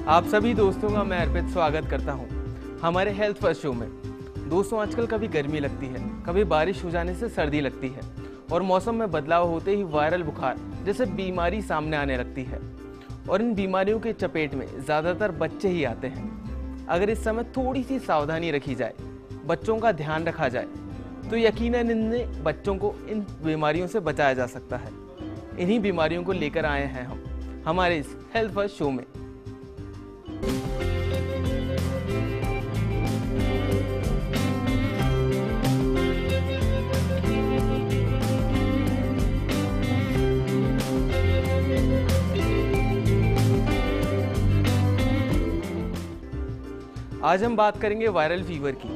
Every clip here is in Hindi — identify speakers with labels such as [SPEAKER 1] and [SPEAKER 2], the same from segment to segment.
[SPEAKER 1] आप सभी दोस्तों का मैं अर्पित स्वागत करता हूं हमारे हेल्थ फर्स्ट शो में। दोस्तों, आजकल कभी गर्मी लगती है, कभी बारिश हो जाने से सर्दी लगती है और मौसम में बदलाव होते ही वायरल बुखार जैसे बीमारी सामने आने लगती है और इन बीमारियों के चपेट में ज़्यादातर बच्चे ही आते हैं। अगर इस समय थोड़ी सी सावधानी रखी जाए, बच्चों का ध्यान रखा जाए, तो यकीनन इन बच्चों को इन बीमारियों से बचाया जा सकता है। इन्हीं बीमारियों को लेकर आए हैं हम हमारे इस हेल्थ फर्स्ट शो में। आज हम बात करेंगे वायरल फीवर की।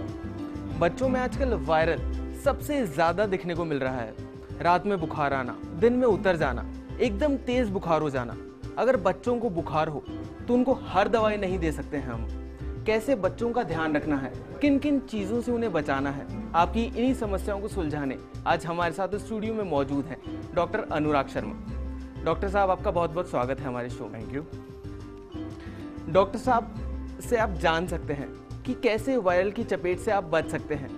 [SPEAKER 1] बच्चों में आजकल वायरल सबसे ज़्यादा दिखने को मिल रहा है। रात में बुखार आना, दिन में उतर जाना, एकदम तेज़ बुखार हो जाना। अगर बच्चों को बुखार हो तो उनको हर दवाई नहीं दे सकते हैं हम। कैसे बच्चों का ध्यान रखना है, किन किन चीज़ों से उन्हें बचाना है, आपकी इन्हीं समस्याओं को सुलझाने आज हमारे साथ स्टूडियो में मौजूद हैं डॉक्टर अनुराग शर्मा। डॉक्टर साहब, आपका बहुत बहुत स्वागत है हमारे शो में।
[SPEAKER 2] Thank you.
[SPEAKER 1] डॉक्टर साहब से आप जान सकते हैं कि कैसे वायरल की चपेट से आप बच सकते हैं,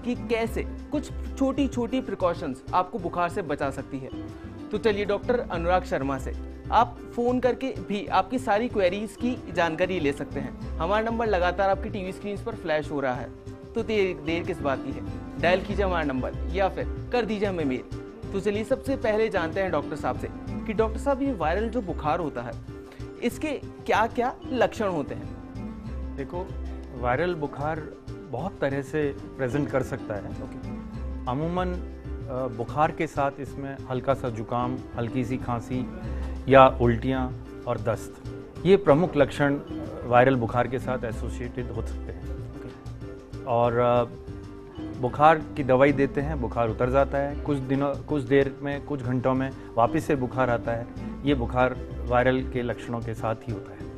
[SPEAKER 1] कि कैसे कुछ छोटी छोटी प्रिकॉशंस आपको बुखार से बचा सकती है। तो चलिए डॉक्टर अनुराग शर्मा से आप फ़ोन करके भी आपकी सारी क्वेरीज की जानकारी ले सकते हैं। हमारा नंबर लगातार आपकी टीवी स्क्रीन पर फ्लैश हो रहा है, तो देर किस बात की है, डायल कीजिए हमारा नंबर या फिर कर दीजिए हमें मेल। तो चलिए सबसे पहले जानते हैं डॉक्टर साहब से कि डॉक्टर साहब, ये वायरल जो बुखार होता है, इसके क्या क्या लक्षण होते हैं?
[SPEAKER 2] देखो, वायरल बुखार बहुत तरह से प्रेजेंट कर सकता है। अमूमन बुखार के साथ इसमें हल्का सा जुकाम, हल्की सी खांसी या उल्टियाँ और दस्त, ये प्रमुख लक्षण वायरल बुखार के साथ एसोसिएटेड हो सकते हैं। और बुखार की दवाई देते हैं, बुखार उतर जाता है, कुछ देर में, कुछ घंटों में वापस से बुखार आता है। ये बुखार वायरल के लक्षणों के साथ ही होता है।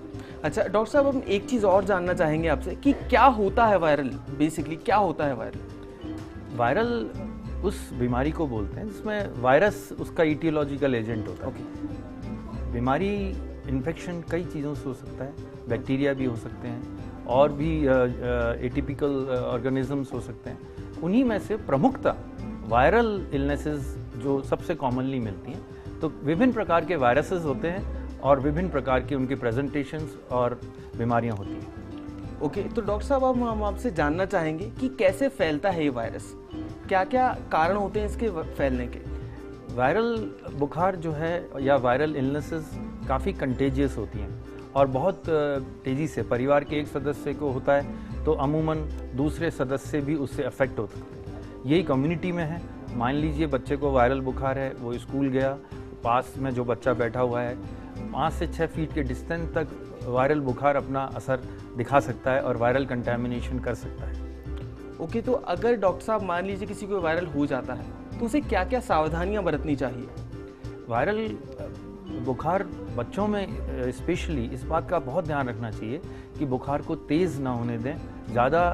[SPEAKER 1] अच्छा डॉक्टर साहब, हम एक चीज़ और जानना चाहेंगे आपसे कि क्या होता है वायरल, बेसिकली क्या होता है वायरल?
[SPEAKER 2] वायरल उस बीमारी को बोलते हैं जिसमें वायरस उसका ईटियोलॉजिकल एजेंट होता है। बीमारी इन्फेक्शन कई चीज़ों से हो सकता है, बैक्टीरिया भी हो सकते हैं और भी एटिपिकल ऑर्गेनिजम्स हो सकते हैं। उन्हीं में से प्रमुखता वायरल इलनेसेस जो सबसे कॉमनली मिलती हैं। तो विभिन्न प्रकार के वायरसेस होते हैं और विभिन्न प्रकार की उनकी प्रेजेंटेशंस और बीमारियां होती हैं।
[SPEAKER 1] ओके, तो डॉक्टर साहब अब हम आपसे जानना चाहेंगे कि कैसे फैलता है ये वायरस, क्या क्या कारण होते हैं इसके फैलने के?
[SPEAKER 2] वायरल बुखार जो है या वायरल इलनेसेस काफ़ी कंटेजियस होती हैं और बहुत तेज़ी से परिवार के एक सदस्य को होता है तो अमूमन दूसरे सदस्य भी उससे अफेक्ट हो सकते हैं। यही कम्युनिटी में है। मान लीजिए बच्चे को वायरल बुखार है, वो स्कूल गया, पास में जो बच्चा बैठा हुआ है 5 से 6 फीट के डिस्टेंस तक वायरल बुखार अपना असर दिखा सकता है और वायरल कंटैमिनेशन कर सकता है।
[SPEAKER 1] ओके, तो अगर डॉक्टर साहब मान लीजिए किसी को वायरल हो जाता है तो उसे क्या क्या सावधानियां बरतनी चाहिए?
[SPEAKER 2] वायरल बुखार बच्चों में स्पेशली इस बात का बहुत ध्यान रखना चाहिए कि बुखार को तेज़ ना होने दें। ज़्यादा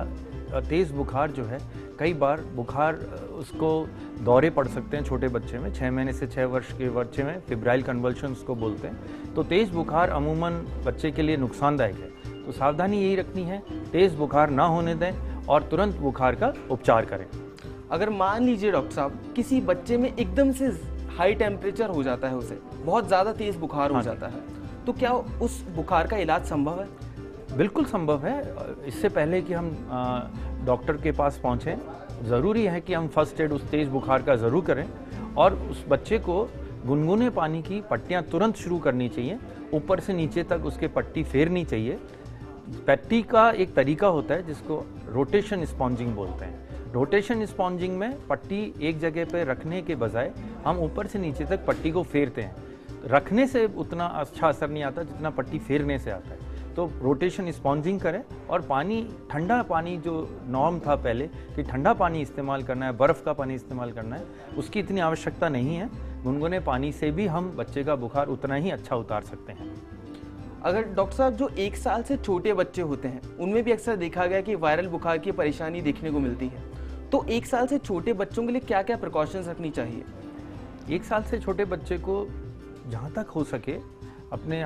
[SPEAKER 2] तेज़ बुखार जो है, कई बार बुखार उसको दौरे पड़ सकते हैं छोटे बच्चे में, 6 महीने से 6 वर्ष के बच्चे में फेब्राइल कन्वल्शंस को बोलते हैं। तो तेज़ बुखार अमूमन बच्चे के लिए नुकसानदायक है। तो सावधानी यही रखनी है, तेज़ बुखार ना होने दें और तुरंत बुखार का उपचार करें।
[SPEAKER 1] अगर मान लीजिए डॉक्टर साहब किसी बच्चे में एकदम से हाई टेम्परेचर हो जाता है, उसे बहुत ज़्यादा तेज़ बुखार हो जाता है, तो क्या उस बुखार का इलाज संभव है?
[SPEAKER 2] बिल्कुल संभव है। इससे पहले कि हम डॉक्टर के पास पहुँचें, ज़रूरी है कि हम फर्स्ट एड उस तेज़ बुखार का ज़रूर करें और उस बच्चे को गुनगुने पानी की पट्टियाँ तुरंत शुरू करनी चाहिए। ऊपर से नीचे तक उसके पट्टी फेरनी चाहिए। पट्टी का एक तरीका होता है जिसको रोटेशन स्पॉन्जिंग बोलते हैं। रोटेशन स्पॉन्जिंग में पट्टी एक जगह पर रखने के बजाय हम ऊपर से नीचे तक पट्टी को फेरते हैं। रखने से उतना अच्छा असर नहीं आता जितना पट्टी फेरने से आता है। तो रोटेशन स्पॉन्जिंग करें और पानी, ठंडा पानी जो नॉर्म था पहले कि ठंडा पानी इस्तेमाल करना है, बर्फ़ का पानी इस्तेमाल करना है, उसकी इतनी आवश्यकता नहीं है। गुनगुने पानी से भी हम बच्चे का बुखार उतना ही अच्छा उतार सकते हैं।
[SPEAKER 1] अगर डॉक्टर साहब जो 1 साल से छोटे बच्चे होते हैं उनमें भी अक्सर देखा गया कि वायरल बुखार की परेशानी देखने को मिलती है, तो 1 साल से छोटे बच्चों के लिए क्या क्या प्रिकॉशंस रखनी चाहिए?
[SPEAKER 2] 1 साल से छोटे बच्चे को जहाँ तक हो सके अपने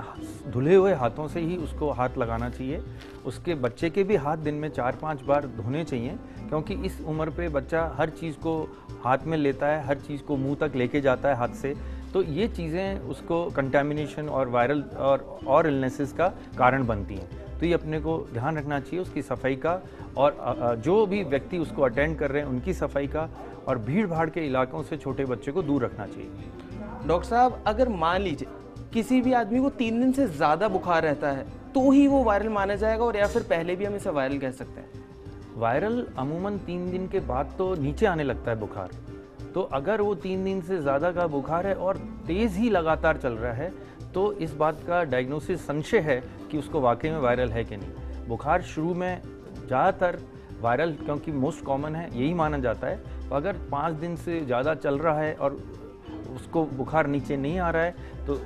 [SPEAKER 2] धुले हुए हाथों से ही उसको हाथ लगाना चाहिए। उसके बच्चे के भी हाथ दिन में 4-5 बार धोने चाहिए, क्योंकि इस उम्र पे बच्चा हर चीज़ को हाथ में लेता है, हर चीज़ को मुंह तक लेके जाता है हाथ से, तो ये चीज़ें उसको कंटामिनेशन और वायरल और इलनेसेस का कारण बनती हैं। तो ये अपने को ध्यान रखना चाहिए उसकी सफाई का, और जो भी व्यक्ति उसको अटेंड कर रहे हैं उनकी सफाई का, और भीड़ भाड़ के इलाकों से छोटे बच्चे को दूर रखना चाहिए।
[SPEAKER 1] डॉक्टर साहब, अगर मान लीजिए किसी भी आदमी को 3 दिन से ज़्यादा बुखार रहता है तो ही वो वायरल माना जाएगा, और या फिर पहले भी हम इसे वायरल कह सकते हैं?
[SPEAKER 2] वायरल अमूमन 3 दिन के बाद तो नीचे आने लगता है बुखार। तो अगर वो 3 दिन से ज़्यादा का बुखार है और तेज़ ही लगातार चल रहा है, तो इस बात का डायग्नोसिस संशय है कि उसको वाकई में वायरल है कि नहीं। बुखार शुरू में ज़्यादातर वायरल, क्योंकि मोस्ट कॉमन है, यही माना जाता है। तो अगर 5 दिन से ज़्यादा चल रहा है और उसको बुखार नीचे नहीं आ रहा है, तो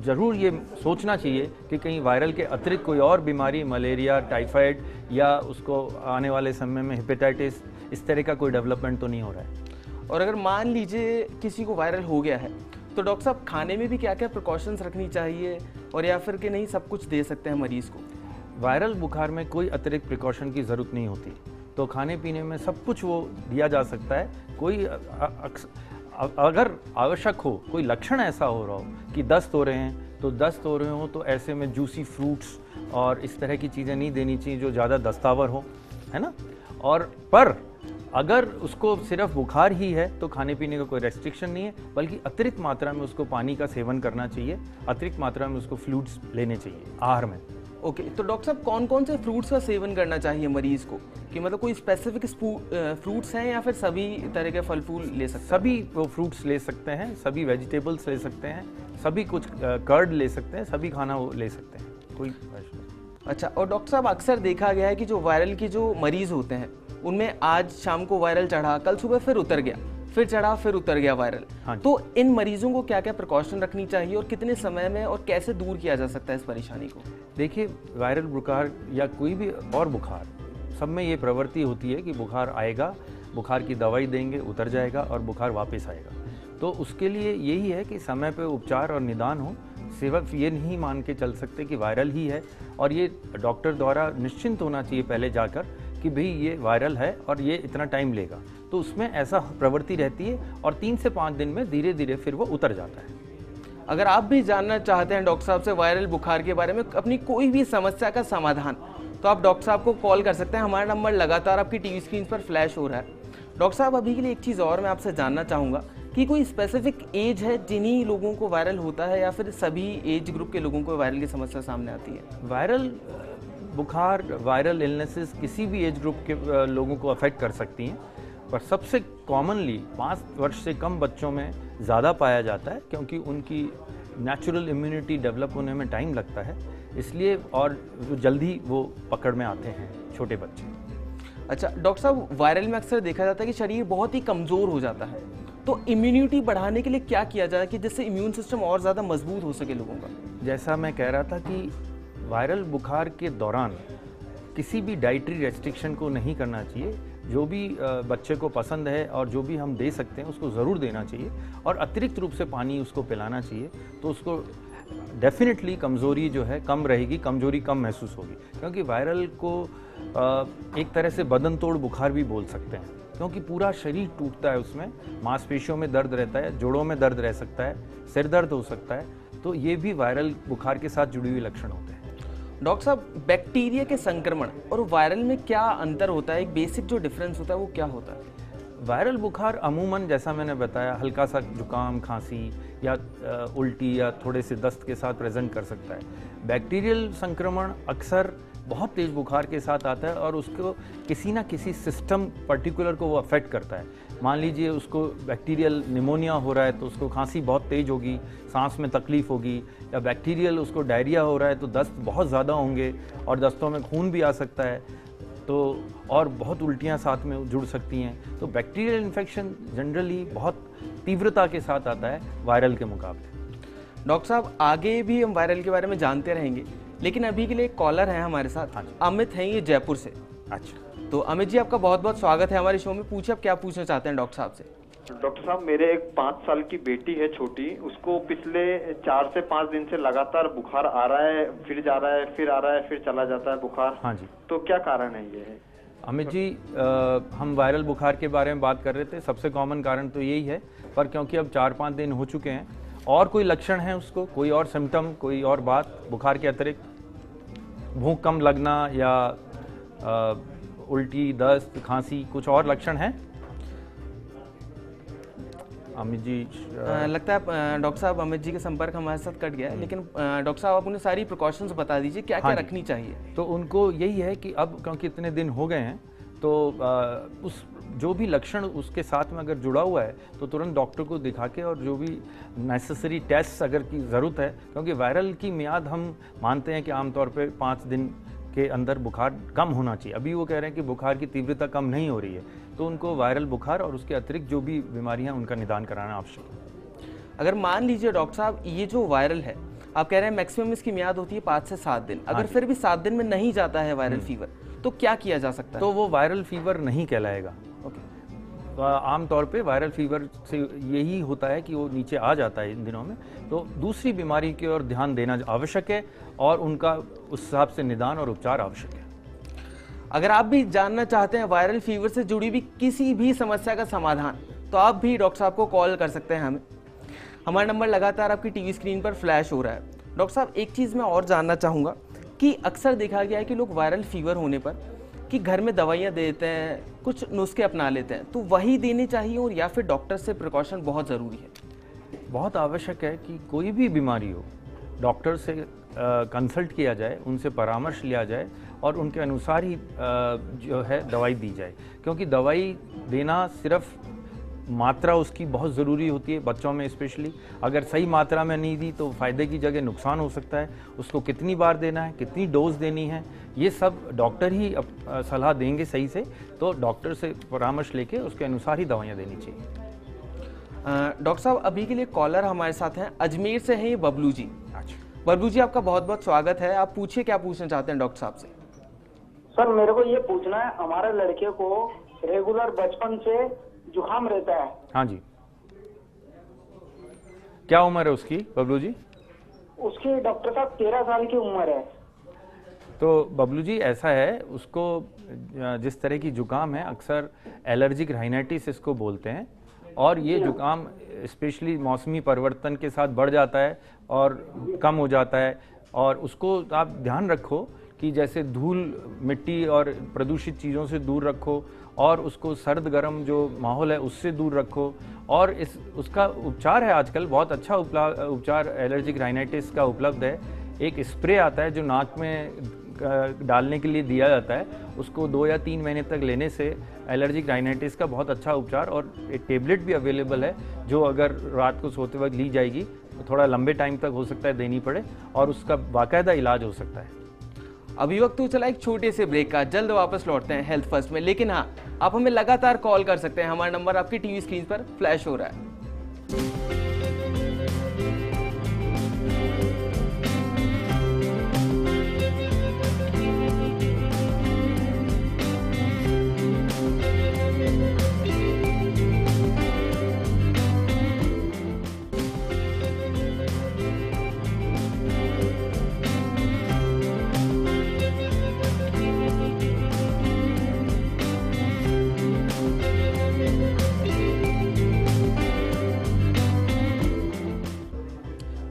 [SPEAKER 2] ज़रूर ये सोचना चाहिए कि कहीं वायरल के अतिरिक्त कोई और बीमारी, मलेरिया, टाइफाइड, या उसको आने वाले समय में हेपेटाइटिस, इस तरह का कोई डेवलपमेंट तो नहीं हो रहा है।
[SPEAKER 1] और अगर मान लीजिए किसी को वायरल हो गया है, तो डॉक्टर साहब खाने में भी क्या क्या प्रिकॉशंस रखनी चाहिए, और या फिर कि नहीं सब कुछ दे सकते हैं मरीज़ को?
[SPEAKER 2] वायरल बुखार में कोई अतिरिक्त प्रिकॉशन की ज़रूरत नहीं होती, तो खाने पीने में सब कुछ वो दिया जा सकता है। कोई अगर आवश्यक हो, कोई लक्षण ऐसा हो रहा हो कि दस्त हो रहे हैं, तो दस्त हो रहे हो तो ऐसे में जूसी फ्रूट्स और इस तरह की चीज़ें नहीं देनी चाहिए जो ज़्यादा दस्तावर हो, है ना। और पर अगर उसको सिर्फ बुखार ही है तो खाने पीने का कोई रेस्ट्रिक्शन नहीं है, बल्कि अतिरिक्त मात्रा में उसको पानी का सेवन करना चाहिए, अतिरिक्त मात्रा में उसको फ्लूइड्स लेने चाहिए आहार में।
[SPEAKER 1] ओके, तो डॉक्टर साहब कौन कौन से फ्रूट्स का सेवन करना चाहिए मरीज़ को, कि मतलब कोई स्पेसिफिक फ्रूट्स हैं या फिर सभी तरह के फल फूल ले सकते हैं?
[SPEAKER 2] सभी वो फ्रूट्स ले सकते हैं, सभी वेजिटेबल्स ले सकते हैं, सभी कुछ कर्ड ले सकते हैं, सभी खाना वो ले सकते हैं, कोई।
[SPEAKER 1] अच्छा, और डॉक्टर साहब अक्सर देखा गया है कि जो वायरल की जो मरीज़ होते हैं उनमें आज शाम को वायरल चढ़ा, कल सुबह फिर उतर गया, फिर चढ़ा फिर उतर गया वायरल।
[SPEAKER 2] हाँ,
[SPEAKER 1] तो इन मरीजों को क्या क्या प्रिकॉशन रखनी चाहिए और कितने समय में और कैसे दूर किया जा सकता है इस परेशानी को?
[SPEAKER 2] देखिए, वायरल बुखार या कोई भी और बुखार, सब में ये प्रवृत्ति होती है कि बुखार आएगा, बुखार की दवाई देंगे, उतर जाएगा और बुखार वापस आएगा। तो उसके लिए यही है कि समय पे उपचार और निदान हो। सिर्फ ये नहीं मान के चल सकते कि वायरल ही है, और ये डॉक्टर द्वारा निश्चिंत होना चाहिए पहले जाकर कि भाई ये वायरल है और ये इतना टाइम लेगा। तो उसमें ऐसा प्रवृत्ति रहती है, और 3 से 5 दिन में धीरे धीरे फिर वो उतर जाता है।
[SPEAKER 1] अगर आप भी जानना चाहते हैं डॉक्टर साहब से वायरल बुखार के बारे में, अपनी कोई भी समस्या का समाधान, तो आप डॉक्टर साहब को कॉल कर सकते हैं। हमारा नंबर लगातार आपकी टीवी स्क्रीन पर फ्लैश हो रहा है। डॉक्टर साहब, अभी के लिए एक चीज़ और मैं आपसे जानना चाहूँगा कि कोई स्पेसिफिक एज है जिन्हीं लोगों को वायरल होता है, या फिर सभी एज ग्रुप के लोगों को वायरल की समस्या सामने आती है?
[SPEAKER 2] वायरल बुखार, वायरल इलनेसेस किसी भी एज ग्रुप के लोगों को अफेक्ट कर सकती हैं, पर सबसे कॉमनली 5 वर्ष से कम बच्चों में ज़्यादा पाया जाता है, क्योंकि उनकी नेचुरल इम्यूनिटी डेवलप होने में टाइम लगता है, इसलिए, और जो जल्दी वो पकड़ में आते हैं छोटे बच्चे।
[SPEAKER 1] अच्छा डॉक्टर साहब, वायरल में अक्सर देखा जाता है कि शरीर बहुत ही कमज़ोर हो जाता है, तो इम्यूनिटी बढ़ाने के लिए क्या किया जाए कि जिससे इम्यून सिस्टम और ज़्यादा मजबूत हो सके लोगों का?
[SPEAKER 2] जैसा मैं कह रहा था कि वायरल बुखार के दौरान किसी भी डाइटरी रेस्ट्रिक्शन को नहीं करना चाहिए। जो भी बच्चे को पसंद है और जो भी हम दे सकते हैं उसको ज़रूर देना चाहिए, और अतिरिक्त रूप से पानी उसको पिलाना चाहिए, तो उसको डेफिनेटली कमज़ोरी जो है कम रहेगी, कमज़ोरी कम महसूस होगी। क्योंकि वायरल को एक तरह से बदन तोड़ बुखार भी बोल सकते हैं, क्योंकि पूरा शरीर टूटता है, उसमें मांसपेशियों में दर्द रहता है, जोड़ों में दर्द रह सकता है, सिर दर्द हो सकता है, तो ये भी वायरल बुखार के साथ जुड़ी हुई लक्षण होते हैं।
[SPEAKER 1] डॉक्टर साहब, बैक्टीरिया के संक्रमण और वायरल में क्या अंतर होता है? एक बेसिक जो डिफरेंस होता है वो क्या होता है?
[SPEAKER 2] वायरल बुखार अमूमन, जैसा मैंने बताया, हल्का सा जुकाम, खांसी या उल्टी या थोड़े से दस्त के साथ प्रेजेंट कर सकता है। बैक्टीरियल संक्रमण अक्सर बहुत तेज़ बुखार के साथ आता है, और उसको किसी ना किसी सिस्टम पर्टिकुलर को वो अफेक्ट करता है। मान लीजिए उसको बैक्टीरियल निमोनिया हो रहा है तो उसको खांसी बहुत तेज़ होगी, सांस में तकलीफ़ होगी, या बैक्टीरियल उसको डायरिया हो रहा है तो दस्त बहुत ज़्यादा होंगे, और दस्तों में खून भी आ सकता है, तो और बहुत उल्टियाँ साथ में जुड़ सकती हैं। तो बैक्टीरियल इन्फेक्शन जनरली बहुत तीव्रता के साथ आता है वायरल के मुकाबले।
[SPEAKER 1] डॉक्टर साहब, आगे भी हम वायरल के बारे में जानते रहेंगे, लेकिन अभी के लिए एक कॉलर है हमारे साथ।
[SPEAKER 2] हाँ,
[SPEAKER 1] अमित हैं, ये जयपुर से।
[SPEAKER 2] अच्छा,
[SPEAKER 1] तो अमित जी, आपका बहुत बहुत स्वागत है हमारे शो में। पूछिए आप क्या पूछना चाहते हैं डॉक्टर साहब से।
[SPEAKER 3] डॉक्टर साहब, मेरे एक 5 साल की बेटी है छोटी, उसको पिछले 4 से 5 दिन से लगातार बुखार आ रहा है, फिर जा रहा है, फिर आ रहा है, फिर चला जाता है बुखार।
[SPEAKER 2] हाँ जी,
[SPEAKER 3] तो क्या कारण है ये?
[SPEAKER 2] अमित जी, हम वायरल बुखार के बारे में बात कर रहे थे। सबसे कॉमन कारण तो यही है, पर क्योंकि अब 4-5 दिन हो चुके हैं और कोई लक्षण है उसको, कोई और सिम्टम, कोई और बात बुखार के अतिरिक्त भूख कम लगना या उल्टी, दस्त, खांसी, कुछ और लक्षण है अमित जी?
[SPEAKER 1] लगता है डॉक्टर साहब अमित जी का संपर्क हमारे साथ कट गया है, लेकिन डॉक्टर साहब आप उन्हें सारी प्रिकॉशंस बता दीजिए क्या क्या
[SPEAKER 2] हाँ जी।
[SPEAKER 1] रखनी चाहिए।
[SPEAKER 2] तो उनको यही है कि अब क्योंकि इतने दिन हो गए हैं तो उस जो भी लक्षण उसके साथ में अगर जुड़ा हुआ है तो तुरंत डॉक्टर को दिखा के और जो भी नेसेसरी टेस्ट अगर की ज़रूरत है, क्योंकि वायरल की मियाद हम मानते हैं कि आमतौर पे 5 दिन के अंदर बुखार कम होना चाहिए। अभी वो कह रहे हैं कि बुखार की तीव्रता कम नहीं हो रही है, तो उनको वायरल बुखार और उसके अतिरिक्त जो भी बीमारियां उनका निदान कराना आवश्यक है।
[SPEAKER 1] अगर मान लीजिए डॉक्टर साहब ये जो वायरल है, आप कह रहे हैं मैक्सिमम इसकी मियाद होती है 5 से 7 दिन, अगर फिर भी 7 दिन में नहीं जाता है वायरल फीवर, तो क्या किया जा सकता है?
[SPEAKER 2] तो वो वायरल फीवर नहीं कहलाएगा।
[SPEAKER 1] ओके,
[SPEAKER 2] आमतौर पे वायरल फीवर से यही होता है कि वो नीचे आ जाता है इन दिनों में, तो दूसरी बीमारी की ओर ध्यान देना आवश्यक है और उनका उस हिसाब से निदान और उपचार आवश्यक है।
[SPEAKER 1] अगर आप भी जानना चाहते हैं वायरल फीवर से जुड़ी भी किसी भी समस्या का समाधान, तो आप भी डॉक्टर साहब को कॉल कर सकते हैं हमें। हमारा नंबर लगातार आपकी टीवी स्क्रीन पर फ्लैश हो रहा है। डॉक्टर साहब, एक चीज़ मैं और जानना चाहूँगा कि अक्सर देखा गया है कि लोग वायरल फीवर होने पर कि घर में दवाइयाँ देते हैं, कुछ नुस्खे अपना लेते हैं, तो वही देनी चाहिए और या फिर डॉक्टर से प्रिकॉशन बहुत ज़रूरी है?
[SPEAKER 2] बहुत आवश्यक है कि कोई भी बीमारी हो डॉक्टर से कंसल्ट किया जाए, उनसे परामर्श लिया जाए और उनके अनुसार ही जो है दवाई दी जाए, क्योंकि दवाई देना सिर्फ मात्रा उसकी बहुत ज़रूरी होती है बच्चों में स्पेशली। अगर सही मात्रा में नहीं दी तो फ़ायदे की जगह नुकसान हो सकता है। उसको कितनी बार देना है, कितनी डोज देनी है, ये सब डॉक्टर ही सलाह देंगे सही से, तो डॉक्टर से परामर्श लेके उसके अनुसार ही दवाइयाँ देनी चाहिए।
[SPEAKER 1] डॉक्टर साहब, अभी के लिए कॉलर हमारे साथ हैं, अजमेर से हैं ये बबलू जी। बबलू जी, आपका बहुत बहुत स्वागत है। आप पूछिए, क्या पूछना चाहते हैं डॉक्टर साहब से?
[SPEAKER 4] सर, मेरे को ये पूछना है, हमारे लड़के को रेगुलर बचपन से जुकाम रहता है।
[SPEAKER 2] हाँ जी, क्या उम्र है उसकी बबलू जी?
[SPEAKER 4] उसकी डॉक्टर साहब 13 साल की उम्र है।
[SPEAKER 2] तो बबलू जी, ऐसा है, उसको जिस तरह की जुकाम है अक्सर एलर्जिक राइनाइटिस इसको बोलते हैं, और ये जुकाम स्पेशली मौसमी परिवर्तन के साथ बढ़ जाता है और कम हो जाता है। और उसको आप ध्यान रखो कि जैसे धूल, मिट्टी और प्रदूषित चीज़ों से दूर रखो, और उसको सर्द गर्म जो माहौल है उससे दूर रखो। और उसका उपचार है आजकल बहुत अच्छा उपचार एलर्जिक राइनाइटिस का उपलब्ध है। एक स्प्रे आता है जो नाक में डालने के लिए दिया जाता है, उसको 2 या 3 महीने तक लेने से एलर्जिक राइनाइटिस का बहुत अच्छा उपचार, और एक टेबलेट भी अवेलेबल है जो अगर रात को सोते वक्त ली जाएगी तो थोड़ा लंबे टाइम तक हो सकता है देनी पड़े, और उसका बाकायदा इलाज हो सकता है।
[SPEAKER 1] अभी वक्त तो चला एक छोटे से ब्रेक का, जल्द वापस लौटते हैं हेल्थ फर्स्ट में। लेकिन हाँ, आप हमें लगातार कॉल कर सकते हैं, हमारा नंबर आपकी टीवी स्क्रीन पर फ्लैश हो रहा है।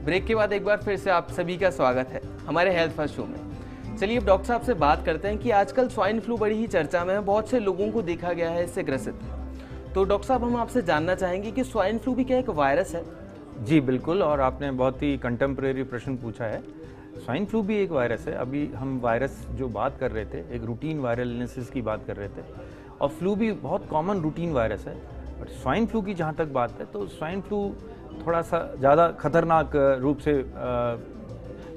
[SPEAKER 1] ब्रेक के बाद एक बार फिर से आप सभी का स्वागत है हमारे हेल्थ फर्स्ट शो में। चलिए अब डॉक्टर साहब से बात करते हैं कि आजकल स्वाइन फ्लू बड़ी ही चर्चा में है, बहुत से लोगों को देखा गया है इससे ग्रसित। तो डॉक्टर साहब, हम आपसे जानना चाहेंगे कि स्वाइन फ्लू भी क्या एक वायरस है?
[SPEAKER 2] जी बिल्कुल, और आपने बहुत ही कंटेम्प्रेरी प्रश्न पूछा है। स्वाइन फ्लू भी एक वायरस है। अभी हम वायरस जो बात कर रहे थे, एक रूटीन वायरल इलनेसेस की बात कर रहे थे, और फ्लू भी बहुत कॉमन रूटीन वायरस है। बट स्वाइन फ्लू की जहाँ तक बात है तो स्वाइन फ्लू थोड़ा सा ज़्यादा खतरनाक रूप से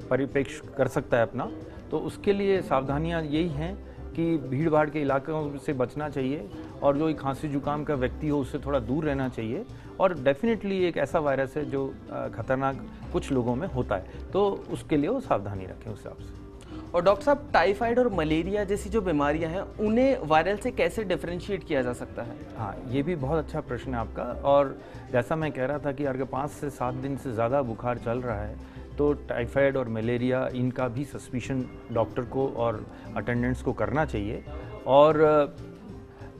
[SPEAKER 2] परिप्रेक्ष्य कर सकता है अपना, तो उसके लिए सावधानियां यही हैं कि भीड़ भाड़ के इलाकों से बचना चाहिए, और जो खांसी जुकाम का व्यक्ति हो उससे थोड़ा दूर रहना चाहिए। और डेफिनेटली एक ऐसा वायरस है जो खतरनाक कुछ लोगों में होता है, तो उसके लिए वो सावधानी रखें उस हिसाब से।
[SPEAKER 1] और डॉक्टर साहब, टाइफाइड और मलेरिया जैसी जो बीमारियां हैं उन्हें वायरल से कैसे डिफरेंशिएट किया जा सकता है?
[SPEAKER 2] हाँ, ये भी बहुत अच्छा प्रश्न है आपका। और जैसा मैं कह रहा था कि अगर 5 से 7 दिन से ज़्यादा बुखार चल रहा है तो टाइफाइड और मलेरिया इनका भी सस्पिशन डॉक्टर को और अटेंडेंट्स को करना चाहिए। और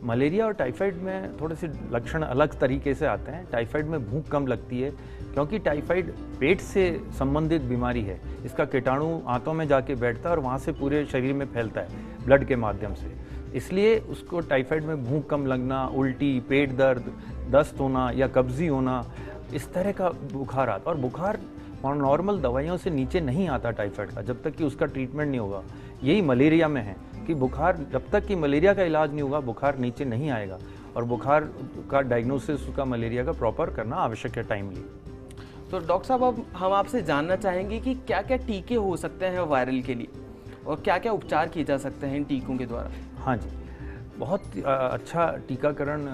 [SPEAKER 2] मलेरिया और टाइफाइड में थोड़े से लक्षण अलग तरीके से आते हैं। टाइफाइड में भूख कम लगती है क्योंकि टाइफाइड पेट से संबंधित बीमारी है। इसका कीटाणु आंतों में जाके बैठता है और वहाँ से पूरे शरीर में फैलता है ब्लड के माध्यम से, इसलिए उसको टाइफाइड में भूख कम लगना, उल्टी, पेट दर्द, दस्त होना या कब्जी होना, इस तरह का बुखार आता। और बुखार नॉर्मल दवाइयों से नीचे नहीं आता टाइफाइड का, जब तक कि उसका ट्रीटमेंट नहीं होगा। यही मलेरिया में है कि बुखार, जब तक कि मलेरिया का इलाज नहीं होगा बुखार नीचे नहीं आएगा, और बुखार का डायग्नोसिस उसका मलेरिया का प्रॉपर करना आवश्यक है टाइमली।
[SPEAKER 1] तो डॉक्टर साहब, अब हम आपसे जानना चाहेंगे कि क्या क्या टीके हो सकते हैं वायरल के लिए और क्या क्या उपचार किए जा सकते हैं इन टीकों के द्वारा?
[SPEAKER 2] हाँ जी, बहुत अच्छा टीकाकरण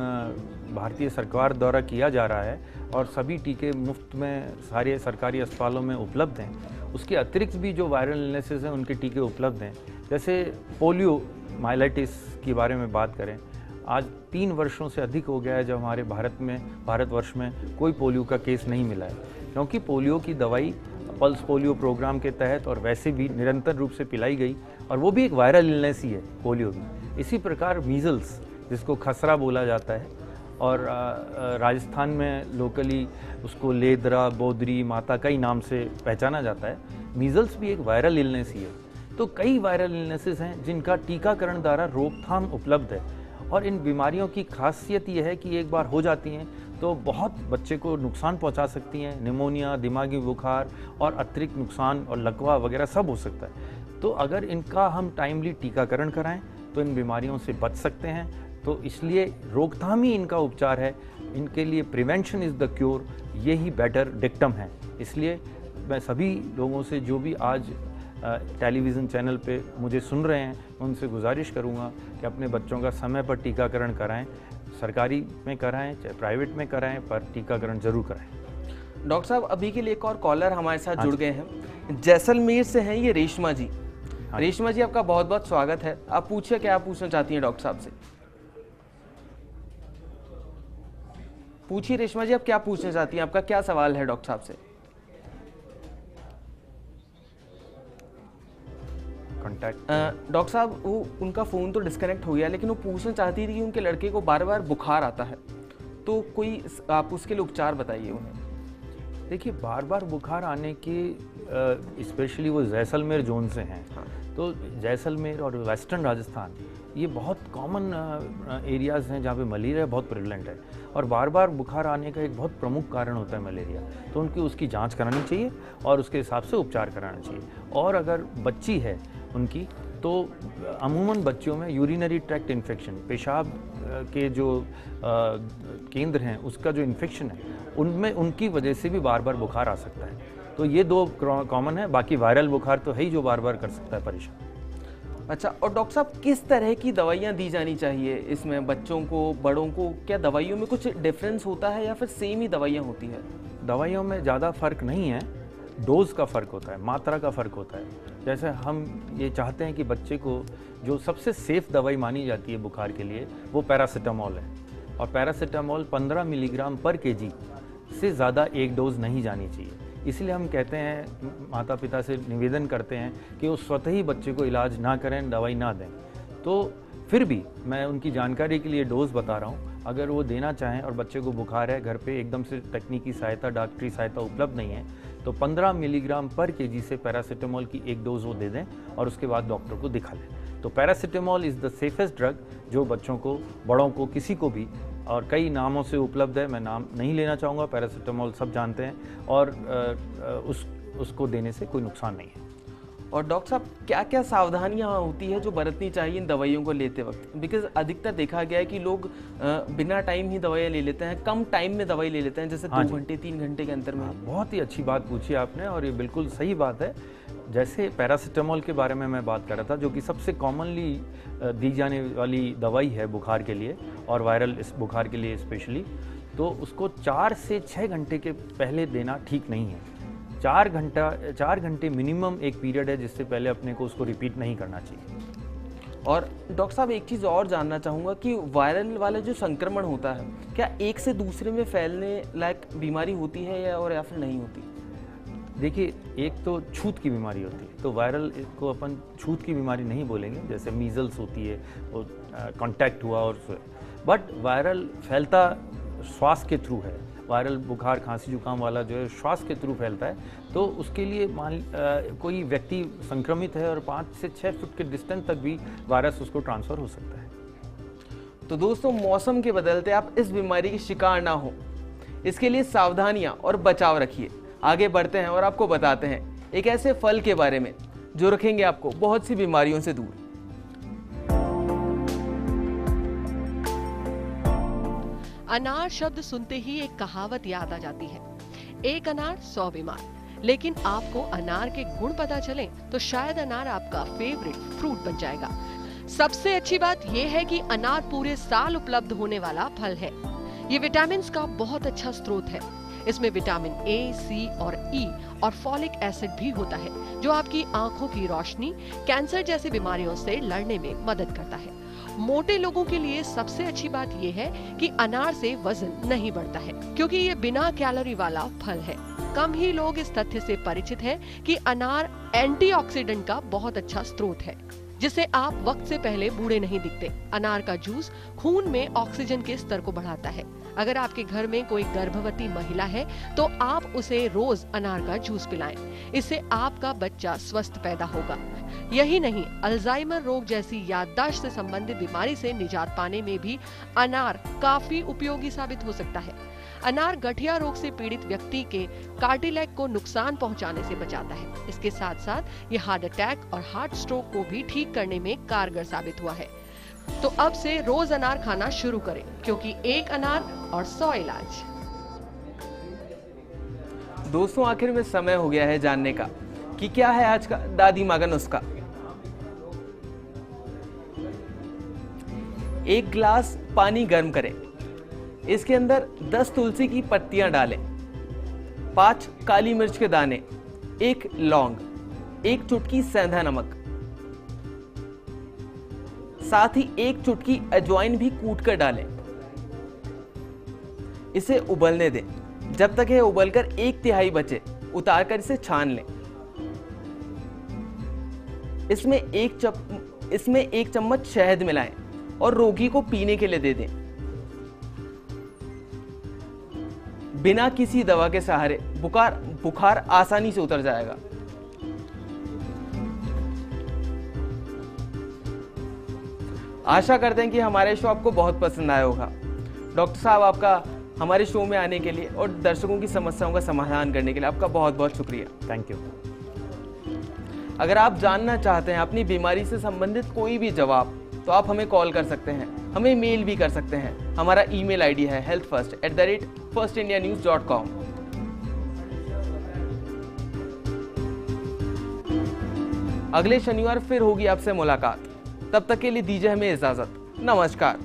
[SPEAKER 2] भारतीय सरकार द्वारा किया जा रहा है और सभी टीके मुफ्त में सारे सरकारी अस्पतालों में उपलब्ध हैं। उसके अतिरिक्त भी जो वायरल इलनेसेस हैं उनके टीके उपलब्ध हैं। जैसे पोलियो माइलाइटिस के बारे में बात करें, आज 3 वर्षों से अधिक हो गया है जब हमारे भारतवर्ष में कोई पोलियो का केस नहीं मिला है, क्योंकि पोलियो की दवाई पल्स पोलियो प्रोग्राम के तहत और वैसे भी निरंतर रूप से पिलाई गई, और वो भी एक वायरल इलनेस ही है पोलियो भी। इसी प्रकार मीज़ल्स, जिसको खसरा बोला जाता है, और राजस्थान में लोकली उसको लेदरा, बोदरी, माता कई नाम से पहचाना जाता है। मीज़ल्स भी एक वायरल इलनेस ही है। तो कई वायरल इलनेसेस हैं जिनका टीकाकरण द्वारा रोकथाम उपलब्ध है, और इन बीमारियों की खासियत यह है कि एक बार हो जाती हैं तो बहुत बच्चे को नुकसान पहुंचा सकती हैं। निमोनिया, दिमागी बुखार और अतिरिक्त नुकसान और लकवा वगैरह सब हो सकता है। तो अगर इनका हम टाइमली टीकाकरण कराएं तो इन बीमारियों से बच सकते हैं। तो इसलिए रोकथाम ही इनका उपचार है। इनके लिए प्रिवेंशन इज़ द क्योर, यही बेटर डिक्टम है। इसलिए मैं सभी लोगों से, जो भी आज टेलीविज़न चैनल पे मुझे सुन रहे हैं, उनसे गुजारिश करूंगा कि अपने बच्चों का समय पर टीकाकरण कराएं। सरकारी में कराएं चाहे प्राइवेट में कराएं, पर टीकाकरण जरूर कराएं।
[SPEAKER 1] डॉक्टर साहब, अभी के लिए एक और कॉलर हमारे साथ जुड़ गए हैं। जैसलमेर से हैं ये रेशमा जी। रेशमा जी, आपका बहुत बहुत स्वागत है। आप पूछिए, क्या आप पूछना चाहती हैं डॉक्टर साहब से? पूछिए रेशमा जी, आप क्या पूछना चाहती हैं? आपका क्या सवाल है डॉक्टर साहब से? डॉक्टर साहब, वो उनका फ़ोन तो डिस्कनेक्ट हो गया, लेकिन वो पूछना चाहती थी कि उनके लड़के को बार बार बुखार आता है, तो कोई आप उसके लिए उपचार बताइए उन्हें।
[SPEAKER 2] देखिए, बार बार बुखार आने की स्पेशली वो जैसलमेर जोन से हैं। हाँ। तो जैसलमेर और वेस्टर्न राजस्थान ये बहुत कॉमन एरियाज़ हैं जहाँ पे मलेरिया बहुत प्रेवलेंट है, और बार बार बुखार आने का एक बहुत प्रमुख कारण होता है मलेरिया। तो उनकी उसकी जांच करानी चाहिए और उसके हिसाब से उपचार कराना चाहिए। और अगर बच्ची है उनकी, तो अमूमन बच्चियों में यूरिनरी ट्रैक्ट इन्फेक्शन, पेशाब के जो केंद्र हैं उसका जो इन्फेक्शन है, उनमें उनकी वजह से भी बार बार बुखार आ सकता है। तो ये 2 कॉमन है। बाकी वायरल बुखार तो है ही जो बार बार कर सकता है परेशान।
[SPEAKER 1] अच्छा, और डॉक्टर साहब, किस तरह की दवाइयाँ दी जानी चाहिए इसमें बच्चों को, बड़ों को? क्या दवाइयों में कुछ डिफरेंस होता है या फिर सेम ही दवाइयाँ होती है?
[SPEAKER 2] दवाइयों में ज़्यादा फ़र्क नहीं है, डोज़ का फ़र्क होता है, मात्रा का फ़र्क होता है। जैसे हम ये चाहते हैं कि बच्चे को जो सबसे सेफ़ दवाई मानी जाती है बुखार के लिए वो पैरासीटामॉल है, और पैरासीटामॉल 15 मिलीग्राम पर केजी से ज़्यादा एक डोज़ नहीं जानी चाहिए। इसलिए हम कहते हैं, माता पिता से निवेदन करते हैं कि वो स्वतः ही बच्चे को इलाज ना करें, दवाई ना दें। तो फिर भी मैं उनकी जानकारी के लिए डोज़ बता रहा हूँ। अगर वो देना चाहें और बच्चे को बुखार है, घर पे एकदम से तकनीकी सहायता, डॉक्टरी सहायता उपलब्ध नहीं है, तो 15 मिलीग्राम पर केजी से पैरासीटामॉल की एक डोज वो दे दें और उसके बाद डॉक्टर को दिखा लें। तो paracetamol is the safest drug जो बच्चों को, बड़ों को, किसी को भी, और कई नामों से उपलब्ध है, मैं नाम नहीं लेना चाहूँगा, पैरासीटामॉल सब जानते हैं, और उसको देने से कोई नुकसान नहीं है।
[SPEAKER 1] और डॉक्टर साहब, क्या क्या सावधानियां होती है जो बरतनी चाहिए इन दवाइयों को लेते वक्त? बिकॉज अधिकतर देखा गया है कि लोग बिना टाइम ही दवाइयाँ ले लेते हैं, कम टाइम में दवाई ले लेते हैं, जैसे 2 घंटे 3 घंटे के अंतर में।
[SPEAKER 2] बहुत ही अच्छी बात पूछी आपने, और ये बिल्कुल सही बात है। जैसे पैरासीटामॉल के बारे में मैं बात कर रहा था, जो कि सबसे कॉमनली दी जाने वाली दवाई है बुखार के लिए, और वायरल इस बुखार के लिए स्पेशली, तो उसको 4 से 6 घंटे के पहले देना ठीक नहीं है। 4 घंटे मिनिमम एक पीरियड है, जिससे पहले अपने को उसको रिपीट नहीं करना चाहिए।
[SPEAKER 1] और डॉक्टर साहब एक चीज़ और जानना चाहूँगा कि वायरल वाला जो संक्रमण होता है, क्या एक से दूसरे में फैलने लायक बीमारी होती है या फिर नहीं होती?
[SPEAKER 2] देखिए, एक तो छूत की बीमारी होती है, तो वायरल को अपन छूत की बीमारी नहीं बोलेंगे, जैसे मीजल्स होती है, वो कांटेक्ट हुआ और बट वायरल फैलता श्वास के थ्रू है। वायरल बुखार, खांसी, जुकाम वाला जो है श्वास के थ्रू फैलता है, तो उसके लिए कोई व्यक्ति संक्रमित है और 5 से 6 फुट के डिस्टेंस तक भी वायरस उसको ट्रांसफ़र हो सकता है।
[SPEAKER 1] तो दोस्तों, मौसम के बदलते आप इस बीमारी की शिकार ना हो, इसके लिए सावधानियां और बचाव रखिए। आगे बढ़ते हैं और आपको बताते हैं एक ऐसे फल के बारे में जो रखेंगे आपको बहुत सी बीमारियों से दूर।
[SPEAKER 5] अनार शब्द सुनते ही एक कहावत याद आ जाती है, एक अनार 100 बीमार। लेकिन आपको अनार के गुण पता चले तो शायद अनार आपका फेवरेट फ्रूट बन जाएगा। सबसे अच्छी बात यह है कि अनार पूरे साल उपलब्ध होने वाला फल है। ये विटामिन का बहुत अच्छा स्रोत है। इसमें विटामिन ए, सी और ई और फॉलिक एसिड भी होता है, जो आपकी आंखों की रोशनी, कैंसर जैसी बीमारियों से लड़ने में मदद करता है। मोटे लोगों के लिए सबसे अच्छी बात यह है कि अनार से वजन नहीं बढ़ता है, क्योंकि ये बिना कैलोरी वाला फल है। कम ही लोग इस तथ्य से परिचित हैं कि अनार एंटीऑक्सीडेंट का बहुत अच्छा स्रोत है, जिससे आप वक्त से पहले बूढ़े नहीं दिखते। अनार का जूस खून में ऑक्सीजन के स्तर को बढ़ाता है। अगर आपके घर में कोई गर्भवती महिला है तो आप उसे रोज अनार का जूस पिलाएं। इससे आपका बच्चा स्वस्थ पैदा होगा। यही नहीं, अल्जाइमर रोग जैसी याददाश्त से संबंधित बीमारी से निजात पाने में भी अनार काफी उपयोगी साबित हो सकता है। अनार गठिया रोग से पीड़ित व्यक्ति के कार्टिलेज को नुकसान पहुंचाने से बचाता है। इसके साथ साथ ये हार्ट अटैक और हार्ट स्ट्रोक को भी ठीक करने में कारगर साबित हुआ है। तो अब से रोज अनार खाना शुरू करें, क्योंकि एक अनार और 100 इलाज।
[SPEAKER 1] दोस्तों, आखिर में समय हो गया है जानने का कि क्या है आज का दादी माँ का नुस्खा। 1 गिलास पानी गर्म करें, इसके अंदर 10 तुलसी की पत्तियां डालें, 5 काली मिर्च के दाने, 1 लौंग, 1 चुटकी सेंधा नमक, साथ ही 1 चुटकी अजवाइन भी कूट कर डालें। इसे उबलने दें। जब तक यह उबलकर 1/3 बचे, उतारकर इसे छान लें। इसमें 1 चम्मच शहद मिलाएं और रोगी को पीने के लिए दे दें। बिना किसी दवा के सहारे बुखार आसानी से उतर जाएगा। आशा करते हैं कि हमारे शो आपको बहुत पसंद आया होगा। डॉक्टर साहब, आपका हमारे शो में आने के लिए और दर्शकों की समस्याओं का समाधान करने के लिए आपका बहुत बहुत शुक्रिया।
[SPEAKER 2] Thank you.
[SPEAKER 1] अगर आप जानना चाहते हैं अपनी बीमारी से संबंधित कोई भी जवाब, तो आप हमें कॉल कर सकते हैं, हमें मेल भी कर सकते हैं। हमारा ईमेल आईडी है healthfirst@firstindianews.com। अगले शनिवार फिर होगी आपसे मुलाकात। तब तक के लिए दीजिए हमें इजाजत। नमस्कार।